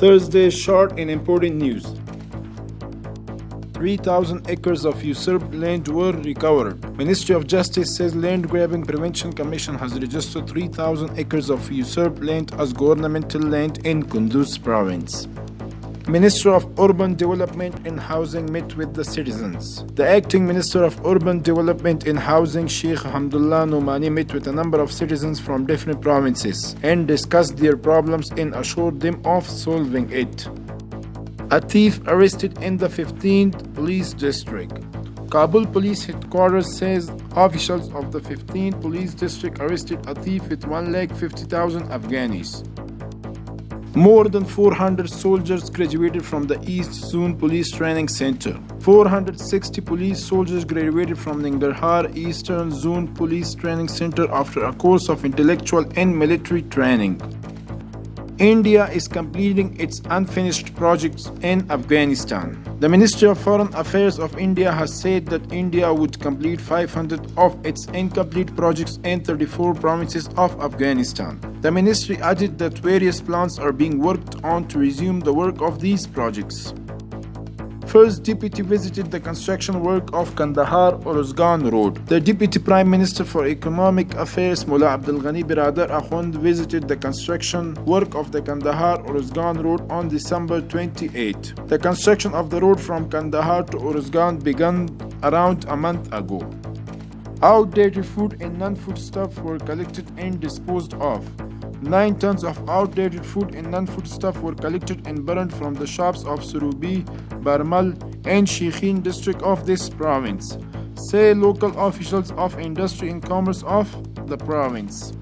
Thursday, short and important news. 3,000 acres of usurped land were recovered. Ministry of Justice says Land Grabbing Prevention Commission has registered 3,000 acres of usurped land as governmental land in Kunduz province. Minister of Urban Development and Housing met with the citizens. The acting Minister of Urban Development and Housing, Sheikh Hamdullah Numani, met with a number of citizens from different provinces and discussed their problems and assured them of solving it. A thief arrested in the 15th Police District. Kabul Police Headquarters says officials of the 15th Police District arrested a thief with 1,50,000 Afghanis. More than 400 soldiers graduated from the East Zone Police Training Center. 460 police soldiers graduated from Nangarhar Eastern Zone Police Training Center after a course of intellectual and military training. India is completing its unfinished projects in Afghanistan. The Ministry of Foreign Affairs of India has said that India would complete 500 of its incomplete projects in 34 provinces of Afghanistan. The ministry added that various plans are being worked on to resume the work of these projects. First Deputy visited the construction work of Kandahar-Uruzgan Road. The Deputy Prime Minister for Economic Affairs, Mullah Abdul Ghani Biradar Akhund, visited the construction work of the Kandahar-Uruzgan Road on December 28. The construction of the road from Kandahar to Uruzgan began around a month ago. Outdated food and non-food stuff were collected and disposed of. 9 tons of outdated food and non-food stuff were collected and burned from the shops of Surubi, Barmal, and Shikhin district of this province, say local officials of industry and commerce of the province.